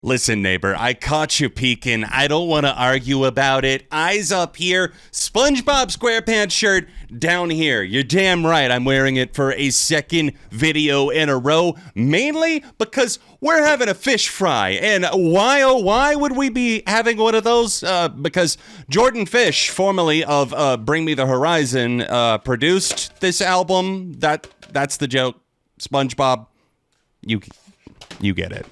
Listen, neighbor, I caught you peeking. I don't want to argue about it. Eyes up here, SpongeBob SquarePants shirt down here. You're damn right I'm wearing it for a second video in a row, mainly because we're having a fish fry. And why, oh, why would we be having one of those? Because Jordan Fish, formerly of Bring Me the Horizon, produced this album. That's the joke. SpongeBob, you get it.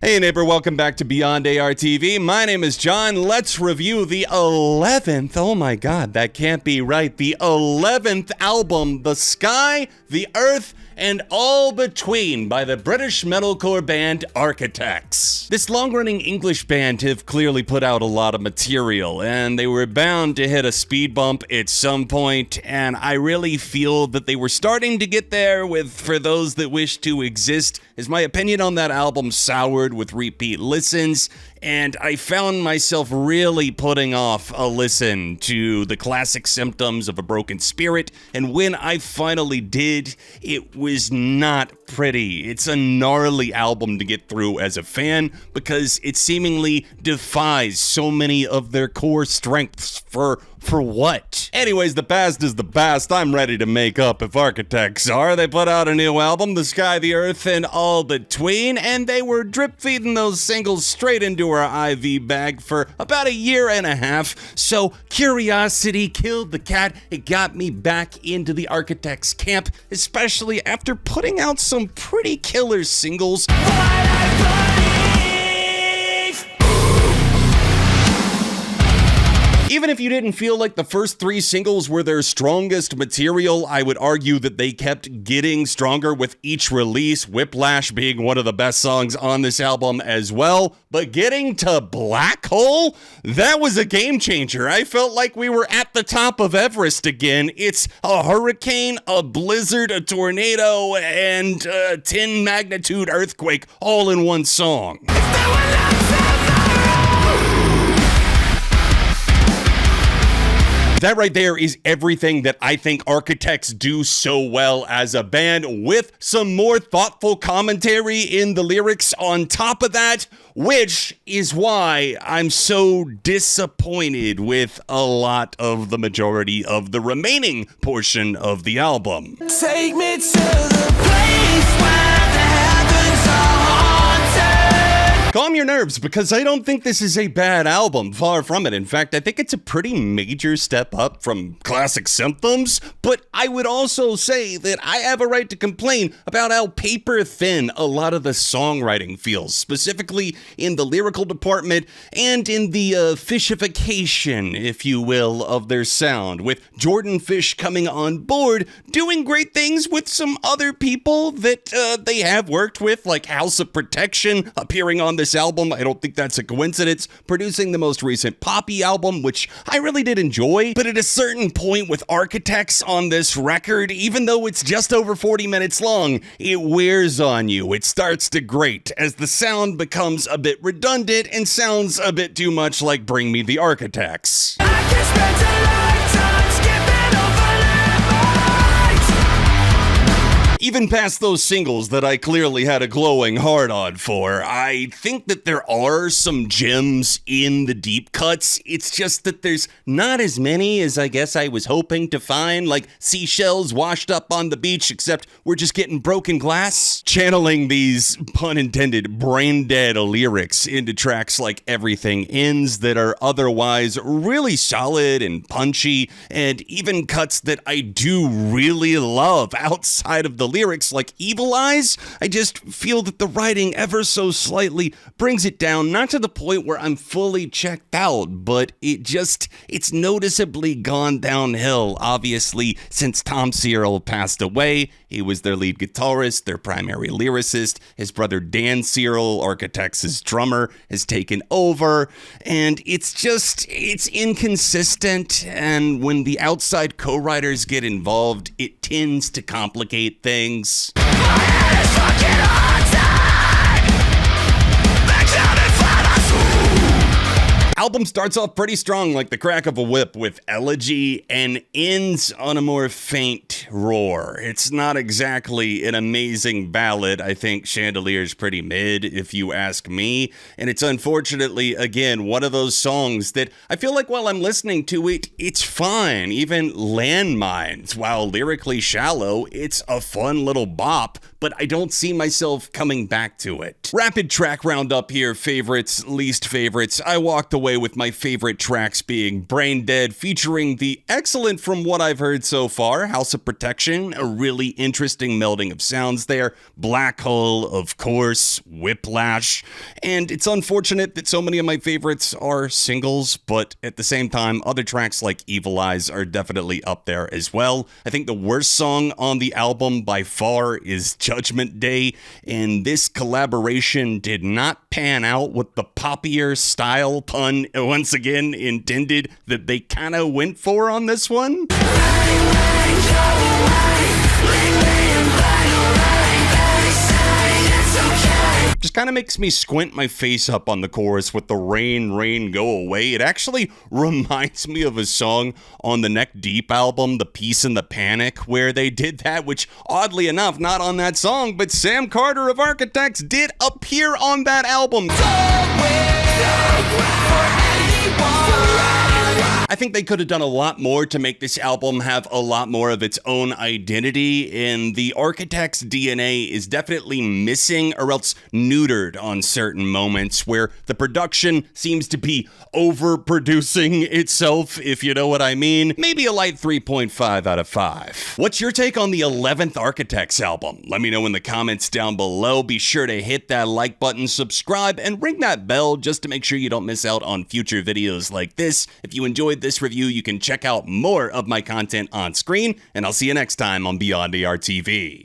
Hey neighbor, welcome back to Beyond ARTV. My name is John. Let's review the 11th, oh my god, that can't be right, the 11th album, The Sky, the Earth, and All Between by the British metalcore band Architects. This long-running English band have clearly put out a lot of material, and they were bound to hit a speed bump at some point, and I really feel that they were starting to get there with For Those That Wish to Exist, as my opinion on that album soured with repeat listens, and I found myself really putting off a listen to the classic Symptoms of a Broken Spirit, and when I finally did, it was not pretty. It's a gnarly album to get through as a fan because it seemingly defies so many of their core strengths for what? Anyways, the past is the past. I'm ready to make up if Architects are. They put out a new album, The Sky, the Earth, and All Between, and they were drip feeding those singles straight into our IV bag for about a year and a half. So curiosity killed the cat. It got me back into the Architects camp, especially after putting out some pretty killer singles. Even if you didn't feel like the first three singles were their strongest material, I would argue that they kept getting stronger with each release, Whiplash being one of the best songs on this album as well. But getting to Black Hole, that was a game changer. I felt like we were at the top of Everest again. It's a hurricane, a blizzard, a tornado, and a 10 magnitude earthquake all in one song. That right there is everything that I think Architects do so well as a band, with some more thoughtful commentary in the lyrics on top of that, which is why I'm so disappointed with a lot of the majority of the remaining portion of the album. Take me to the place where the heavens are haunted. Calm your nerves, because I don't think this is a bad album, far from it. In fact, I think it's a pretty major step up from classic Symptoms, but I would also say that I have a right to complain about how paper thin a lot of the songwriting feels, specifically in the lyrical department and in the fishification, if you will, of their sound, with Jordan Fish coming on board, doing great things with some other people that they have worked with, like House of Protection appearing on this album. I don't think that's a coincidence, producing the most recent Poppy album, which I really did enjoy, but at a certain point with Architects on this record, even though it's just over 40 minutes long, it wears on you. It starts to grate as the sound becomes a bit redundant and sounds a bit too much like Bring Me the Architects. I can spend a lifetime skipping over even past those singles that I clearly had a glowing hard-on for, I think that there are some gems in the deep cuts. It's just that there's not as many as I guess I was hoping to find, like seashells washed up on the beach, except we're just getting broken glass. Channeling these, pun intended, brain-dead lyrics into tracks like Everything Ends that are otherwise really solid and punchy, and even cuts that I do really love outside of the lyrics, like Evil Eyes. I just feel that the writing ever so slightly brings it down, not to the point where I'm fully checked out, but it's noticeably gone downhill, obviously, since Tom Cyril passed away. He was their lead guitarist, their primary lyricist. His brother Dan Cyril, Architects' drummer, has taken over, and it's inconsistent, and when the outside co-writers get involved, it tends to complicate things. Album starts off pretty strong like the crack of a whip with Elegy and ends on a more faint roar. It's not exactly an amazing ballad. I think Chandelier's pretty mid if you ask me, and it's unfortunately, again, one of those songs that I feel like while I'm listening to it, it's fine. Even Landmines, while lyrically shallow, it's a fun little bop, but I don't see myself coming back to it. Rapid track roundup here, favorites, least favorites. I walked away with my favorite tracks being Brain Dead, featuring the excellent, from what I've heard so far, House of Protection, a really interesting melding of sounds there, Black Hole, of course, Whiplash, and it's unfortunate that so many of my favorites are singles, but at the same time, other tracks like Evil Eyes are definitely up there as well. I think the worst song on the album by far is Judgment Day, and this collaboration did not pan out with the poppier style, pun once again intended, that they kind of went for on this one. Just kind of makes me squint my face up on the chorus with the rain, rain, go away. It actually reminds me of a song on the Neck Deep album, The Peace and the Panic, where they did that, which oddly enough, not on that song, but Sam Carter of Architects did appear on that album. I think they could have done a lot more to make this album have a lot more of its own identity, and the Architects' DNA is definitely missing or else neutered on certain moments where the production seems to be overproducing itself, if you know what I mean. Maybe a light 3.5 out of 5. What's your take on the 11th Architects album? Let me know in the comments down below. Be sure to hit that like button, subscribe, and ring that bell just to make sure you don't miss out on future videos like this. If you enjoyed this review, you can check out more of my content on screen, and I'll see you next time on Beyond ARTV.